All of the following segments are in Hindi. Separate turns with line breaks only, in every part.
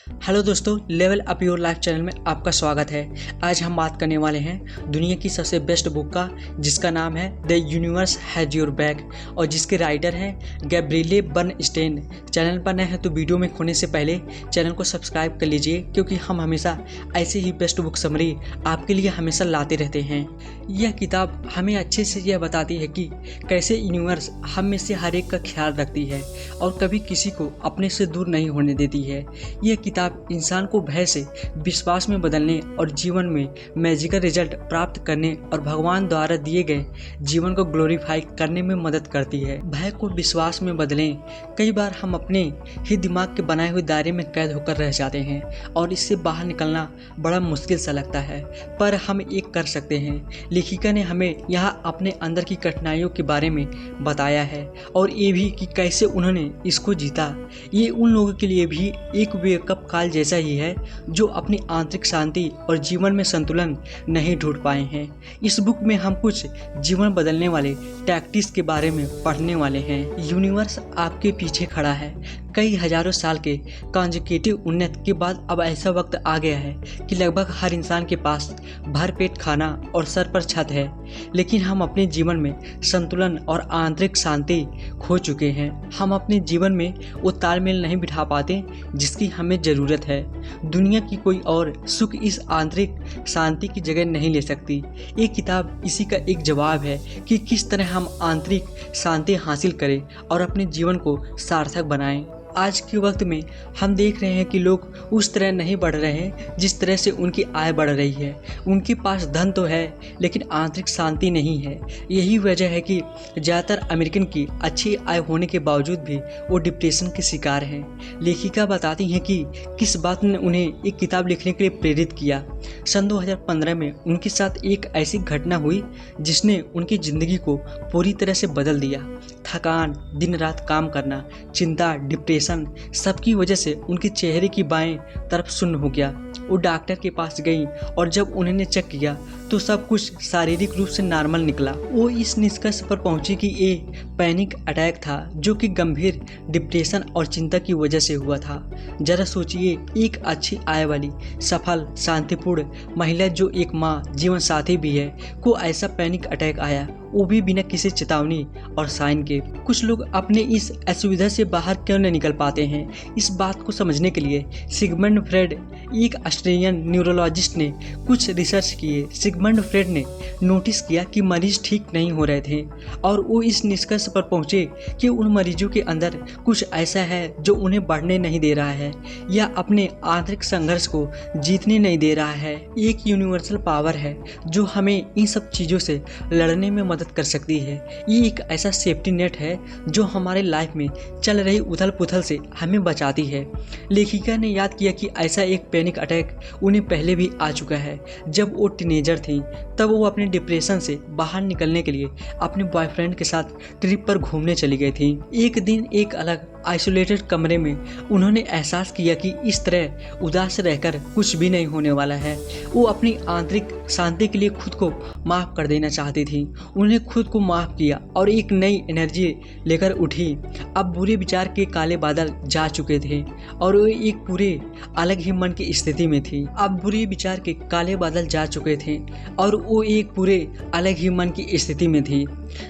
हेलो दोस्तों, level up your life channel में आपका स्वागत है। आज हम बात करने वाले हैं दुनिया की सबसे बेस्ट बुक का, जिसका नाम है the universe has your back और जिसके राइटर हैं गैब्रिएले बर्नस्टेन। चैनल पर नए हैं तो वीडियो में खोने से पहले चैनल को सब्सक्राइब कर लीजिए, क्योंकि हम हमेशा ऐसे ही बेस्ट बुक समरी आपके लिए हमेशा लाते रहते हैं। यह किताब हमें अच्छे से यह बताती है कि कैसे यूनिवर्स हम में से हर एक का ख्याल रखती है और कभी किसी को अपने से दूर नहीं होने देती है। यह किताब इंसान को भय से विश्वास में बदलने और जीवन में मैजिकल रिजल्ट प्राप्त करने और भगवान द्वारा दिए गए जीवन को ग्लोरीफाई करने में मदद करती है। भय को विश्वास में बदलें। कई बार हम अपने ही दिमाग के बनाए हुए दायरे में कैद होकर रह जाते हैं और इससे बाहर निकलना बड़ा मुश्किल सा लगता है, पर हम एक कर सकते हैं। लेखिका ने हमें यहाँ अपने अंदर की कठिनाइयों के बारे में बताया है और ये भी कि कैसे उन्होंने इसको जीता। ये उन लोगों के लिए भी एक वेकअप काल जैसा ही है जो अपनी आंतरिक शांति और जीवन में संतुलन नहीं ढूंढ पाए हैं। इस बुक में हम कुछ जीवन बदलने वाले टैक्टिक्स के बारे में पढ़ने वाले हैं। यूनिवर्स आपके पीछे खड़ा है। कई हजारों साल के कॉन्जिक्यूटिव उन्नति के बाद अब ऐसा वक्त आ गया है कि लगभग हर इंसान के पास भरपेट खाना और सर पर छत है, लेकिन हम अपने जीवन में संतुलन और आंतरिक शांति खो चुके हैं। हम अपने जीवन में वो तालमेल नहीं बिठा पाते जिसकी हमें ज़रूरत है। दुनिया की कोई और सुख इस आंतरिक शांति की जगह नहीं ले सकती। ये किताब इसी का एक जवाब है कि किस तरह हम आंतरिक शांति हासिल करें और अपने जीवन को सार्थक बनाएं। आज के वक्त में हम देख रहे हैं कि लोग उस तरह नहीं बढ़ रहे हैं जिस तरह से उनकी आय बढ़ रही है। उनके पास धन तो है, लेकिन आंतरिक शांति नहीं है। यही वजह है कि ज़्यादातर अमेरिकन की अच्छी आय होने के बावजूद भी वो डिप्रेशन के शिकार हैं। लेखिका बताती हैं कि किस बात ने उन्हें एक किताब लिखने के लिए प्रेरित किया। सन 2015 में उनके साथ एक ऐसी घटना हुई जिसने उनकी ज़िंदगी को पूरी तरह से बदल दिया। थकान, दिन रात काम करना, चिंता, डिप्रेशन, सबकी वजह से उनके चेहरे की बाएं तरफ शून्य हो गया। वो डॉक्टर के पास गई और जब उन्होंने चेक किया तो सब कुछ शारीरिक रूप से नॉर्मल निकला। वो इस निष्कर्ष पर पहुंची कि ये पैनिक अटैक था, जो कि गंभीर डिप्रेशन और चिंता की वजह से हुआ था। जरा सोचिए, एक अच्छी आय वाली, सफल, शांतिपूर्ण महिला जो एक माँ, जीवन साथी भी है, को ऐसा पैनिक अटैक आया, वो भी बिना किसी चेतावनी और साइन के। कुछ लोग अपने इस असुविधा से बाहर क्यों नहीं निकल पाते हैं? इस बात को समझने के लिए सिगमंड फ्रेड, एक ऑस्ट्रेलियन न्यूरोलॉजिस्ट, ने कुछ रिसर्च किए। सिगमंड फ्रेड ने नोटिस किया कि मरीज ठीक नहीं हो रहे थे और वो इस निष्कर्ष पर पहुंचे कि उन मरीजों के अंदर कुछ ऐसा है जो उन्हें बढ़ने नहीं दे रहा है या अपने आंतरिक संघर्ष को जीतने नहीं दे रहा है। एक यूनिवर्सल पावर है जो हमें इन सब चीज़ों से लड़ने में मदद कर सकती है। ये एक ऐसा सेफ्टी नेट है जो हमारे लाइफ में चल रही उथल पुथल से हमें बचाती है। लेखिका ने याद किया कि ऐसा एक पैनिक अटैक उन्हें पहले भी आ चुका है। जब वो टीनेजर थी तब वो अपने डिप्रेशन से बाहर निकलने के लिए अपने बॉयफ्रेंड के साथ ट्रिप पर घूमने चली गई थी। एक दिन एक अलग आइसोलेटेड कमरे में उन्होंने एहसास किया कि इस तरह उदास रहकर कुछ भी नहीं होने वाला है। वो अपनी आंतरिक शांति के लिए खुद को माफ़ कर देना चाहती थी। उन्हें खुद को माफ़ किया और एक नई एनर्जी लेकर उठी। अब बुरे विचार के काले बादल जा चुके थे और वो एक पूरे अलग ही मन की स्थिति में थी। अब बुरे विचार के काले बादल जा चुके थे और वो एक पूरे अलग ही मन की स्थिति में थी।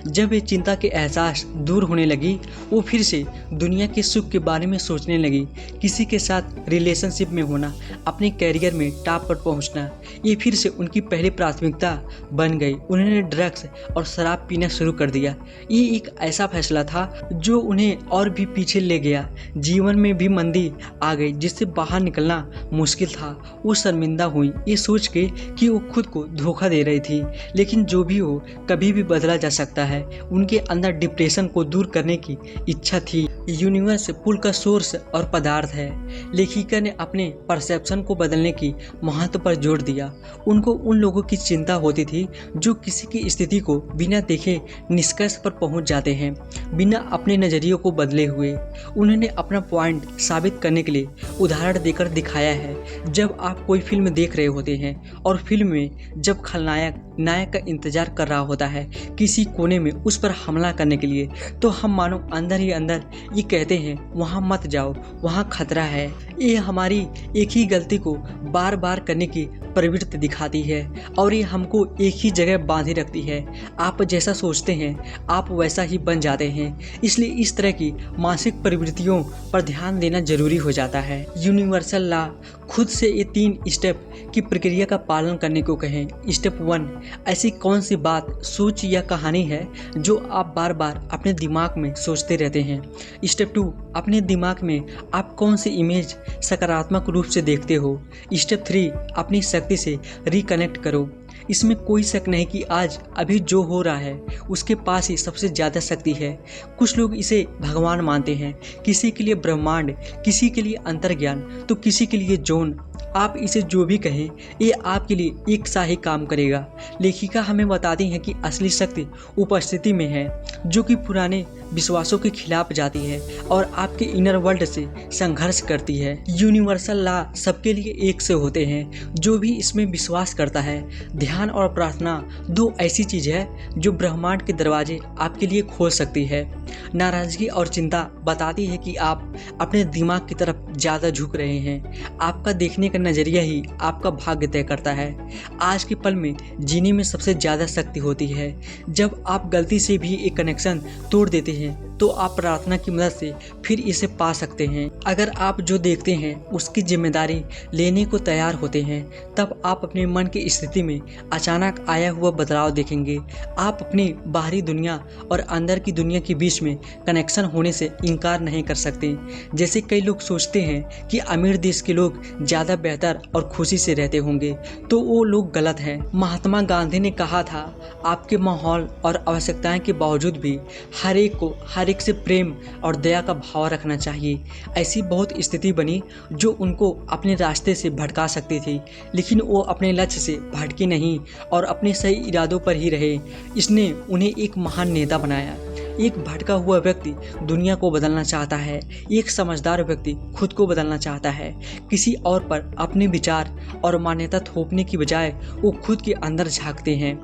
जब ये चिंता के एहसास दूर होने लगी, वो फिर से दुनिया के सुख के बारे में सोचने लगी। किसी के साथ रिलेशनशिप में होना, अपने कैरियर में टॉप पर पहुंचना, ये फिर से उनकी पहली प्राथमिकता बन गई। उन्होंने ड्रग्स और शराब पीना शुरू कर दिया। ये एक ऐसा फैसला था जो उन्हें और भी पीछे ले गया। जीवन में भी मंदी आ गई जिससे बाहर निकलना मुश्किल था। वो शर्मिंदा हुई ये सोच के कि वो खुद को धोखा दे रही थी, लेकिन जो भी हो, कभी भी बदला जा सकता है। उनके अंदर डिप्रेशन को दूर करने की इच्छा थी। यूनिवर्स पुल का सोर्स और पदार्थ है। लेखिका ने अपने परसेप्शन को बदलने की महत्व पर जोर दिया। उनको उन लोगों की चिंता होती थी जो किसी की स्थिति को बिना देखे निष्कर्ष पर पहुंच जाते हैं, बिना अपने नज़रियों को बदले हुए। उन्होंने अपना पॉइंट साबित करने के लिए उदाहरण देकर दिखाया है। जब आप कोई फिल्म देख रहे होते हैं और फिल्म में जब खलनायक नायक का इंतजार कर रहा होता है किसी कोने में उस पर हमला करने के लिए, तो हम मानो अंदर ही अंदर ये कहते हैं वहाँ मत जाओ, वहाँ खतरा है। ये हमारी एक ही गलती को बार बार करने की प्रवृत्ति दिखाती है और ये हमको एक ही जगह बांधे रखती है। आप जैसा सोचते हैं आप वैसा ही बन जाते हैं। इसलिए इस तरह की मानसिक प्रवृत्तियों पर ध्यान देना जरूरी हो जाता है। यूनिवर्सल लॉ खुद से ये 3 स्टेप की प्रक्रिया का पालन करने को कहें। स्टेप 1, ऐसी कौन सी बात, सोच या कहानी है जो आप बार बार अपने दिमाग में सोचते रहते हैं। स्टेप 2, अपने दिमाग में आप कौन सी इमेज सकारात्मक रूप से देखते हो। स्टेप 3, अपनी शक्ति से रिकनेक्ट करो। इसमें कोई शक नहीं कि आज अभी जो हो रहा है उसके पास ही सबसे ज़्यादा शक्ति है। कुछ लोग इसे भगवान मानते हैं, किसी के लिए ब्रह्मांड, किसी के लिए अंतर्ज्ञान, तो किसी के लिए जोन। आप इसे जो भी कहें ये आपके लिए एक सा ही काम करेगा। लेखिका हमें बताती हैं कि असली शक्ति उपस्थिति में है, जो कि पुराने विश्वासों के खिलाफ जाती है और आपके इनर वर्ल्ड से संघर्ष करती है। यूनिवर्सल लॉ सबके लिए एक से होते हैं जो भी इसमें विश्वास करता है। ध्यान और प्रार्थना 2 ऐसी चीज़ है जो ब्रह्मांड के दरवाजे आपके लिए खोल सकती है। नाराज़गी और चिंता बताती है कि आप अपने दिमाग की तरफ ज़्यादा झुक रहे हैं। आपका देखने का नज़रिया ही आपका भाग्य तय करता है। आज के पल में जीने में सबसे ज़्यादा शक्ति होती है। जब आप गलती से भी एक कनेक्शन तोड़ देते हैं तो आप प्रार्थना की मदद से फिर इसे पा सकते हैं। अगर आप जो देखते हैं उसकी जिम्मेदारी लेने को तैयार होते हैं, तब आप अपने मन की स्थिति में अचानक आया हुआ बदलाव देखेंगे। आप अपनी बाहरी दुनिया और अंदर की दुनिया के बीच में कनेक्शन होने से इनकार नहीं कर सकते। जैसे कई लोग सोचते हैं कि अमीर देश के लोग ज़्यादा बेहतर और खुशी से रहते होंगे, तो वो लोग गलत हैं। महात्मा गांधी ने कहा था, आपके माहौल और आवश्यकताएं के बावजूद भी हर एक से प्रेम और दया का भाव रखना चाहिए। ऐसी बहुत स्थिति बनी जो उनको अपने रास्ते से भटका सकती थी, लेकिन वो अपने लक्ष्य से भटके नहीं और अपने सही इरादों पर ही रहे। इसने उन्हें एक महान नेता बनाया। एक भटका हुआ व्यक्ति दुनिया को बदलना चाहता है, एक समझदार व्यक्ति खुद को बदलना चाहता है। किसी और पर अपने विचार और मान्यता थोपने की बजाय वो खुद के अंदर झांकते हैं।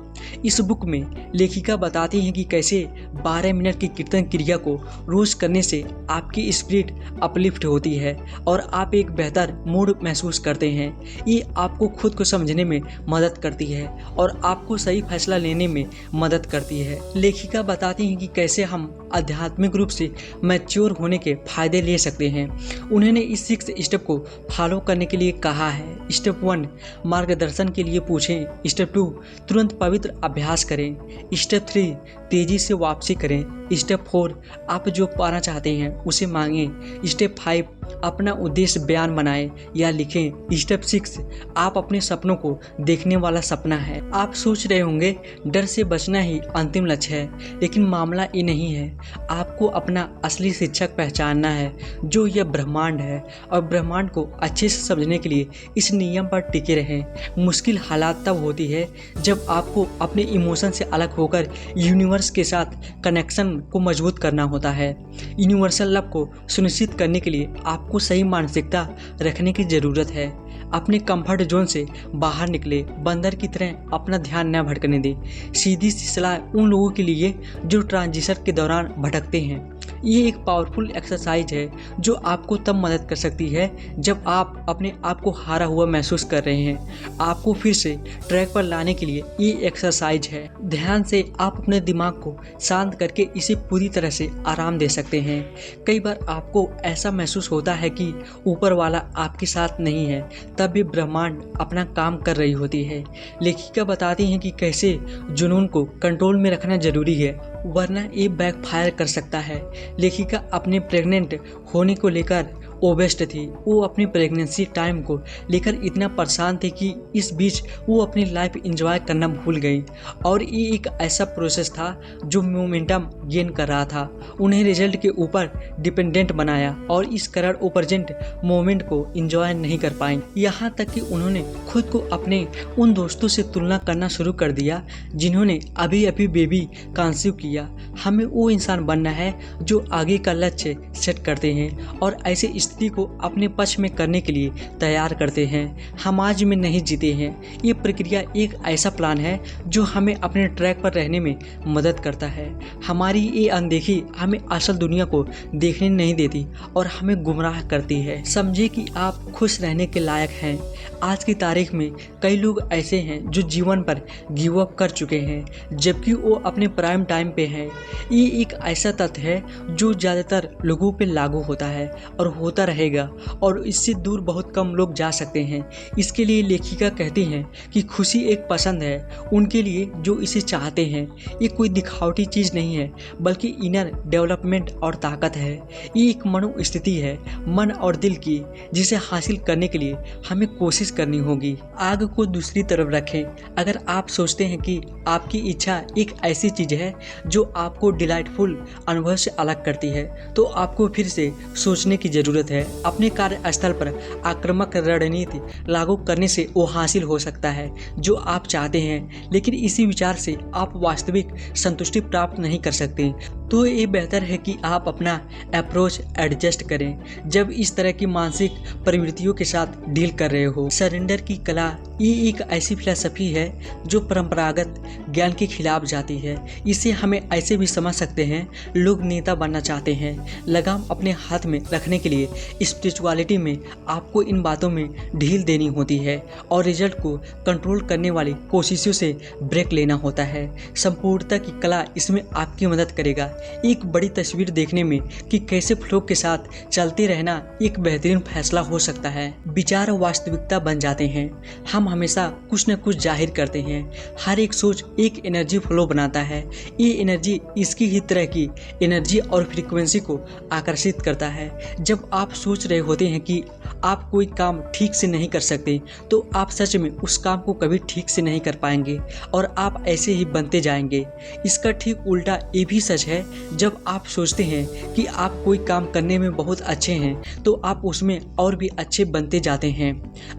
इस बुक में लेखिका बताती हैं कि कैसे 12 मिनट की कीर्तन क्रिया को रोज करने से आपकी स्पिरिट अपलिफ्ट होती है और आप एक बेहतर मूड महसूस करते हैं। ये आपको खुद को समझने में मदद करती है और आपको सही फैसला लेने में मदद करती है। लेखिका बताती हैं कि कैसे हम आध्यात्मिक रूप से मैच्योर होने के फायदे ले सकते हैं। उन्होंने इस 6 स्टेप को फॉलो करने के लिए कहा है। स्टेप 1, मार्गदर्शन के लिए पूछें। स्टेप 2, तुरंत पवित्र अभ्यास करें। स्टेप 3, तेजी से वापसी करें। स्टेप 4, आप जो पाना चाहते हैं उसे मांगें। स्टेप 5, अपना उद्देश्य बयान बनाएं या लिखें। स्टेप 6, आप अपने सपनों को देखने वाला सपना है। आप सोच रहे होंगे डर से बचना ही अंतिम लक्ष्य है, लेकिन मामला ये नहीं है। आपको अपना असली शिक्षक पहचानना है, जो यह ब्रह्मांड है, और ब्रह्मांड को अच्छे से समझने के लिए इस नियम पर टिके रहें। मुश्किल हालात तब होती है जब आपको अपने इमोशन से अलग होकर यूनिवर्स के साथ कनेक्शन को मजबूत करना होता है। यूनिवर्सल लव को सुनिश्चित करने के लिए आपको सही मानसिकता रखने की ज़रूरत है। अपने कंफर्ट जोन से बाहर निकले, बंदर की तरह अपना ध्यान न भटकने दें। सीधी सी सलाह उन लोगों के लिए जो ट्रांजिशन के दौरान भटकते हैं। ये एक पावरफुल एक्सरसाइज है जो आपको तब मदद कर सकती है जब आप अपने आप को हारा हुआ महसूस कर रहे हैं। आपको फिर से ट्रैक पर लाने के लिए ये एक्सरसाइज है। ध्यान से आप अपने दिमाग को शांत करके इसे पूरी तरह से आराम दे सकते हैं। कई बार आपको ऐसा महसूस होता है कि ऊपर वाला आपके साथ नहीं है, तब भी ब्रह्मांड अपना काम कर रही होती है। लेखिका बताती हैं कि कैसे जुनून को कंट्रोल में रखना जरूरी है, वरना ये बैकफायर कर सकता है। लेखिका अपने प्रेग्नेंट होने को लेकर ओबेस्ट थी। वो अपनी प्रेगनेंसी टाइम को लेकर इतना परेशान थी कि इस बीच वो अपनी लाइफ एंजॉय करना भूल गई, और ये एक ऐसा प्रोसेस था जो मोमेंटम गेन कर रहा था। उन्हें रिजल्ट के ऊपर डिपेंडेंट बनाया और इस कारण वो प्रेजेंट मोमेंट को एंजॉय नहीं कर पाई। यहाँ तक कि उन्होंने खुद को अपने उन दोस्तों से तुलना करना शुरू कर दिया जिन्होंने अभी अभी बेबी कंसीव किया। हमें वो इंसान बनना है जो आगे का लक्ष्य सेट करते हैं और ऐसे स्थिति को अपने पक्ष में करने के लिए तैयार करते हैं। हम आज में नहीं जीते हैं। ये प्रक्रिया एक ऐसा प्लान है जो हमें अपने ट्रैक पर रहने में मदद करता है। हमारी ये अनदेखी हमें असल दुनिया को देखने नहीं देती और हमें गुमराह करती है। समझे कि आप खुश रहने के लायक हैं। आज की तारीख में कई लोग ऐसे हैं जो जीवन पर गिव अप कर चुके हैं, जबकि वो अपने प्राइम टाइम पे हैं। ये एक ऐसा तथ्य है जो ज़्यादातर लोगों पे लागू होता है और होता रहेगा, और इससे दूर बहुत कम लोग जा सकते हैं। इसके लिए लेखिका कहती हैं कि खुशी एक पसंद है उनके लिए जो इसे चाहते हैं। ये कोई दिखावटी चीज़ नहीं है, बल्कि इनर डेवलपमेंट और ताकत है। ये एक मनोस्थिति है, मन और दिल की, जिसे हासिल करने के लिए हमें कोशिश करनी होगी। आग को दूसरी तरफ रखें। अगर आप सोचते हैं कि आपकी इच्छा एक ऐसी चीज़ है जो आपको डिलाइटफुल अनुभव से अलग करती है, तो आपको फिर से सोचने की ज़रूरत है। अपने कार्यस्थल पर आक्रामक रणनीति लागू करने से वो हासिल हो सकता है जो आप चाहते हैं, लेकिन इसी विचार से आप वास्तविक संतुष्टि प्राप्त नहीं कर सकते। तो ये बेहतर है कि आप अपना अप्रोच एडजस्ट करें जब इस तरह की मानसिक प्रवृत्तियों के साथ डील कर रहे हो। सरेंडर की कला ये एक ऐसी फिलॉसफी है जो परंपरागत ज्ञान के खिलाफ जाती है। इसे हमें ऐसे भी समझ सकते हैं, लोग नेता बनना चाहते हैं। लगाम अपने हाथ में रखने के लिए स्पिरिचुअलिटी में आपको इन बातों में ढील देनी होती है और रिजल्ट को कंट्रोल करने वाली कोशिशों से ब्रेक लेना होता है। संपूर्णता की कला इसमें आपकी मदद करेगा। एक बड़ी तस्वीर देखने में कि कैसे फ्लो के साथ चलते रहना एक बेहतरीन फैसला हो सकता है। विचार वास्तविकता बन जाते हैं। हम हमेशा कुछ न कुछ जाहिर करते हैं। हर एक सोच एक एनर्जी फ्लो बनाता है। ये एनर्जी इसकी ही तरह की एनर्जी और फ्रीक्वेंसी को आकर्षित करता है। जब आप सोच रहे होते हैं कि आप कोई काम ठीक से नहीं कर सकते, तो आप सच में उस काम को कभी ठीक से नहीं कर पाएंगे और आप ऐसे ही बनते जाएंगे। इसका ठीक उल्टा ये भी सच है। जब आप सोचते हैं कि आप कोई काम करने में बहुत अच्छे हैं, तो आप उसमें और भी अच्छे बनते जाते हैं।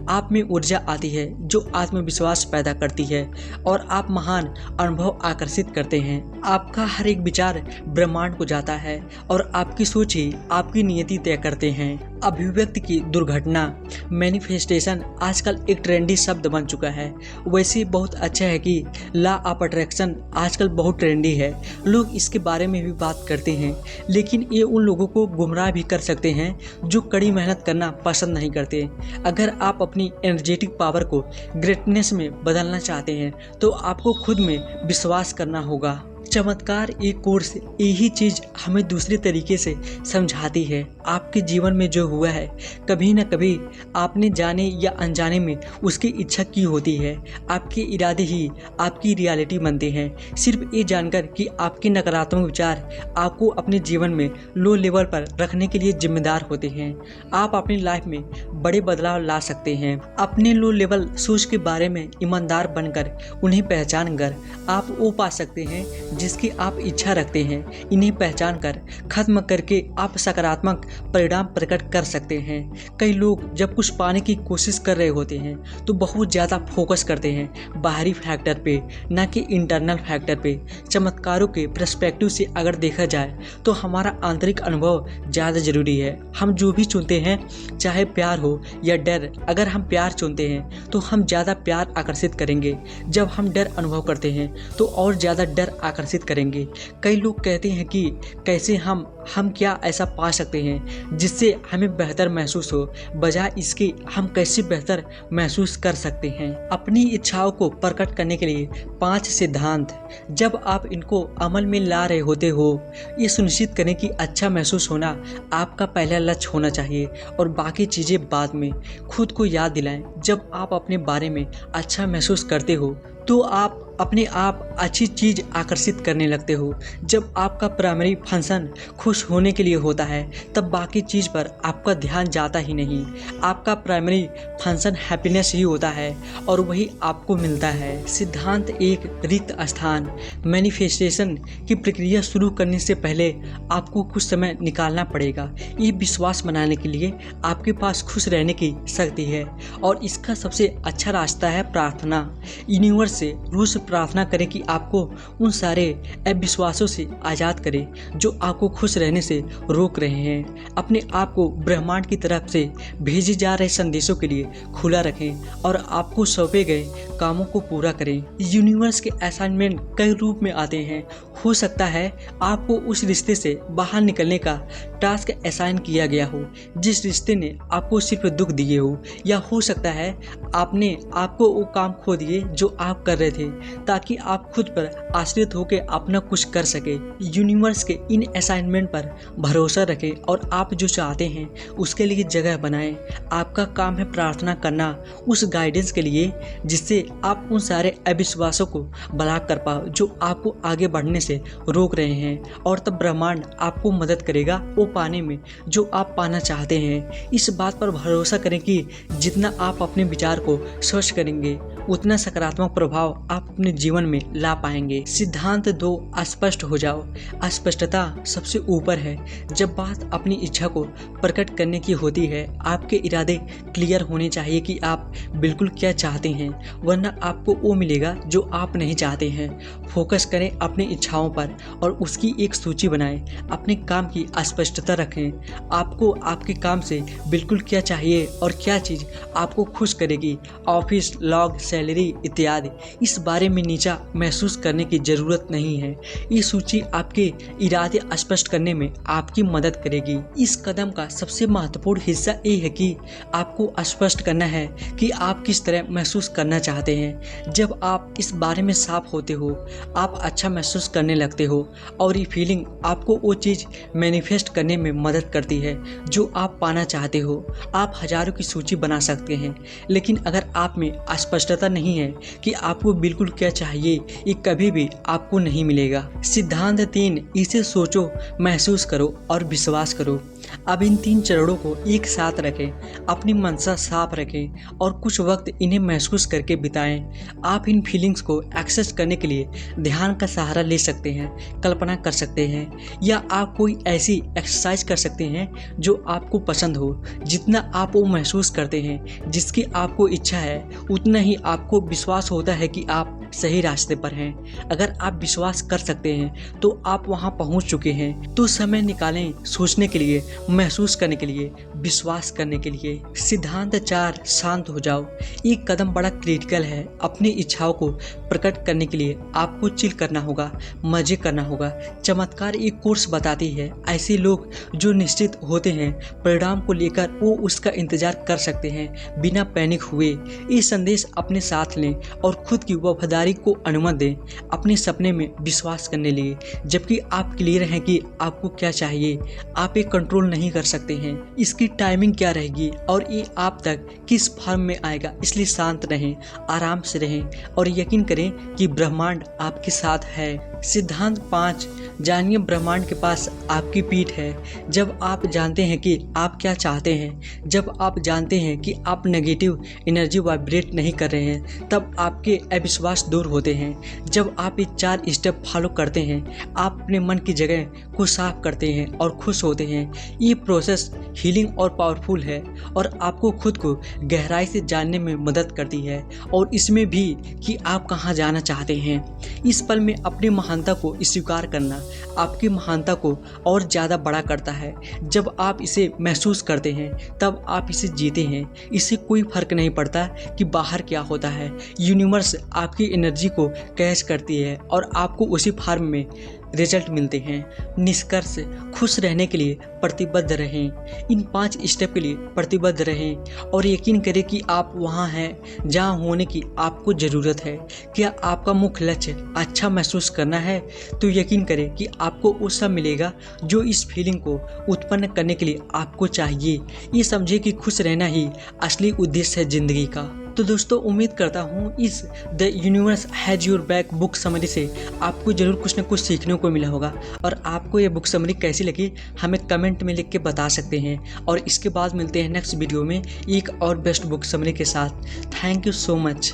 आप में ऊर्जा आती है जो आत्मविश्वास पैदा करती है और आप महान अनुभव आकर्षित करते हैं। आपका हर एक विचार ब्रह्मांड को जाता है और आपकी सोच ही आपकी नियति तय करते हैं। अभिव्यक्ति की दुर्घटना मैनिफेस्टेशन आजकल एक ट्रेंडी शब्द बन चुका है। वैसे बहुत अच्छा है कि लॉ ऑफ अट्रैक्शन आजकल बहुत ट्रेंडी है। लोग इसके बारे में भी बात करते हैं, लेकिन ये उन लोगों को गुमराह भी कर सकते हैं जो कड़ी मेहनत करना पसंद नहीं करते। अगर आप अपनी एनर्जेटिक पावर को ग्रेटनेस में बदलना चाहते हैं, तो आपको खुद में विश्वास करना होगा। चमत्कार एक कोर्स यही चीज़ हमें दूसरे तरीके से समझाती है। आपके जीवन में जो हुआ है, कभी न कभी आपने जाने या अनजाने में उसकी इच्छा की होती है। आपके इरादे ही आपकी रियलिटी बनते हैं। सिर्फ ये जानकर कि आपके नकारात्मक विचार आपको अपने जीवन में लो लेवल पर रखने के लिए जिम्मेदार होते हैं, आप अपनी लाइफ में बड़े बदलाव ला सकते हैं। अपने लो लेवल सोच के बारे में ईमानदार बनकर उन्हें पहचान कर आप वो पा सकते हैं जिसकी आप इच्छा रखते हैं। इन्हें पहचान कर खत्म करके आप सकारात्मक परिणाम प्रकट कर सकते हैं। कई लोग जब कुछ पाने की कोशिश कर रहे होते हैं तो बहुत ज़्यादा फोकस करते हैं बाहरी फैक्टर पे, न कि इंटरनल फैक्टर पे। चमत्कारों के पर्सपेक्टिव से अगर देखा जाए तो हमारा आंतरिक अनुभव ज़्यादा ज़रूरी है। हम जो भी चुनते हैं, चाहे प्यार हो या डर, अगर हम प्यार चुनते हैं तो हम ज़्यादा प्यार आकर्षित करेंगे। जब हम डर अनुभव करते हैं तो और ज़्यादा डर आकर्षित करेंगे। कई लोग कहते हैं कि कैसे हम क्या ऐसा पा सकते हैं जिससे हमें बेहतर महसूस हो, बजाय इसके हम कैसे बेहतर महसूस कर सकते हैं। अपनी इच्छाओं को प्रकट करने के लिए 5 सिद्धांत, जब आप इनको अमल में ला रहे होते हो, ये सुनिश्चित करें कि अच्छा महसूस होना आपका पहला लक्ष्य होना चाहिए और बाकी चीज़ें बाद में। खुद को याद दिलाएं, जब आप अपने बारे में अच्छा महसूस करते हो तो आप अपने आप अच्छी चीज़ आकर्षित करने लगते हो। जब आपका प्राइमरी फंक्शन खुश होने के लिए होता है, तब बाकी चीज़ पर आपका ध्यान जाता ही नहीं। आपका प्राइमरी फंक्शन हैप्पीनेस ही होता है और वही आपको मिलता है। सिद्धांत 1, रिक्त स्थान। मैनिफेस्टेशन की प्रक्रिया शुरू करने से पहले आपको कुछ समय निकालना पड़ेगा। ये विश्वास बनाने के लिए आपके पास खुश रहने की शक्ति है और इसका सबसे अच्छा रास्ता है प्रार्थना। यूनिवर्स से रोज़ प्रार्थना करें कि आपको उन सारे अविश्वासों से आज़ाद करे जो आपको खुश रहने से रोक रहे हैं। अपने आप को ब्रह्मांड की तरफ से भेजे जा रहे संदेशों के लिए खुला रखें और आपको सौंपे गए कामों को पूरा करें। यूनिवर्स के असाइनमेंट कई रूप में आते हैं। हो सकता है आपको उस रिश्ते से बाहर निकलने का टास्क असाइन किया गया हो जिस रिश्ते ने आपको सिर्फ दुख दिए हो, या हो सकता है आपने आपको वो काम खो दिए जो आप कर रहे थे ताकि आप खुद पर आश्रित होकर अपना कुछ कर सके। यूनिवर्स के इन असाइनमेंट पर भरोसा रखें और आप जो चाहते हैं उसके लिए जगह बनाएं। आपका काम है प्रार्थना करना उस गाइडेंस के लिए जिससे आप उन सारे अविश्वासों को ब्लॉक कर पाओ जो आपको आगे बढ़ने से रोक रहे हैं, और तब ब्रह्मांड आपको मदद करेगा वो पाने में जो आप पाना चाहते हैं। इस बात पर भरोसा करें कि जितना आप अपने विचार को स्वच्छ करेंगे उतना सकारात्मक प्रभाव आप अपने जीवन में ला पाएंगे। सिद्धांत 2, अस्पष्ट हो जाओ। अस्पष्टता सबसे ऊपर है। जब बात अपनी इच्छा को प्रकट करने की होती है, आपके इरादे क्लियर होने चाहिए कि आप बिल्कुल क्या चाहते हैं, वरना आपको वो मिलेगा जो आप नहीं चाहते हैं। फोकस करें अपनी इच्छाओं पर और उसकी एक सूची बनाएं। अपने काम की स्पष्टता रखें। आपको आपके काम से बिल्कुल क्या चाहिए और क्या चीज़ आपको खुश करेगी, ऑफिस, लॉग, सैलरी इत्यादि, इस बारे में नीचा महसूस करने की ज़रूरत नहीं है। ये सूची आपके इरादे स्पष्ट करने में आपकी मदद करेगी। इस कदम का सबसे महत्वपूर्ण हिस्सा ये है कि आपको स्पष्ट करना है कि आप किस तरह महसूस करना चाहते हैं। जब आप इस बारे में साफ होते हो, आप अच्छा महसूस करने लगते हो और ये फीलिंग आपको वो चीज़ मैनिफेस्ट करने में मदद करती है जो आप पाना चाहते हो। आप हजारों की सूची बना सकते हैं, लेकिन अगर आप में स्पष्टता नहीं है कि आपको बिल्कुल क्या चाहिए, ये कभी भी आपको नहीं मिलेगा। सिद्धांत 3, इसे सोचो, महसूस करो और विश्वास करो। अब इन 3 चरणों को एक साथ रखें, अपनी मनसा साफ रखें और कुछ वक्त इन्हें महसूस करके बिताएं। आप इन फीलिंग्स को एक्सेस करने के लिए ध्यान का सहारा ले सकते हैं, कल्पना कर सकते हैं, या आप कोई ऐसी एक्सरसाइज कर सकते हैं जो आपको पसंद हो। जितना आप वो महसूस करते हैं जिसकी आपको इच्छा है, उतना ही आपको विश्वास होता है कि आप सही रास्ते पर हैं। अगर आप विश्वास कर सकते हैं तो आप वहां पहुंच चुके हैं। तो समय निकालें सोचने के लिए, महसूस करने के लिए, विश्वास करने के लिए। सिद्धांत 4, शांत हो जाओ। एक कदम बड़ा क्रिटिकल है। अपनी इच्छाओं को प्रकट करने के लिए आपको चिल करना होगा, मजे करना होगा। चमत्कार एक कोर्स बताती है, ऐसे लोग जो निश्चित होते हैं परिणाम को लेकर वो उसका इंतजार कर सकते हैं बिना पैनिक हुए। ये संदेश अपने साथ लें और खुद की वफादारी को अनुमति दें अपने सपने में विश्वास करने लिए। जबकि आप क्लियर हैं कि आपको क्या चाहिए, आप एक कंट्रोल नहीं कर सकते हैं। इसकी टाइमिंग क्या रहेगी और ये आप तक किस फॉर्म में आएगा, इसलिए शांत रहें, आराम से रहें और यकीन करें कि ब्रह्मांड आपके साथ है। सिद्धांत 5, जानिए ब्रह्मांड के पास आपकी पीठ है। जब आप जानते हैं कि आप क्या चाहते हैं, जब आप जानते हैं कि आप नेगेटिव एनर्जी वाइब्रेट नहीं कर रहे हैं, तब आपके अविश्वास दूर होते हैं। जब आप ये 4 स्टेप फॉलो करते हैं, आप अपने मन की जगह को साफ करते हैं और खुश होते हैं। ये प्रोसेस हीलिंग और पावरफुल है और आपको खुद को गहराई से जानने में मदद करती है, और इसमें भी कि आप कहाँ जाना चाहते हैं। इस पल में अपनी महानता को स्वीकार करना आपकी महानता को और ज़्यादा बड़ा करता है। जब आप इसे महसूस करते हैं तब आप इसे जीते हैं। इससे कोई फर्क नहीं पड़ता कि बाहर क्या होता है। यूनिवर्स आपकी एनर्जी को कैच करती है और आपको उसी फॉर्म में रिजल्ट मिलते हैं। निष्कर्ष, खुश रहने के लिए प्रतिबद्ध रहें। इन 5 स्टेप के लिए प्रतिबद्ध रहें और यकीन करें कि आप वहाँ हैं जहाँ होने की आपको ज़रूरत है। क्या आपका मुख्य लक्ष्य अच्छा महसूस करना है, तो यकीन करें कि आपको वो सब मिलेगा जो इस फीलिंग को उत्पन्न करने के लिए आपको चाहिए। ये समझे कि खुश रहना ही असली उद्देश्य है ज़िंदगी का। तो दोस्तों, उम्मीद करता हूँ इस the universe has your back book summary से आपको ज़रूर कुछ न कुछ सीखने को मिला होगा। और आपको ये बुक समरी कैसी लगी हमें कमेंट में लिख के बता सकते हैं। और इसके बाद मिलते हैं नेक्स्ट वीडियो में एक और बेस्ट बुक समरी के साथ। Thank you so much.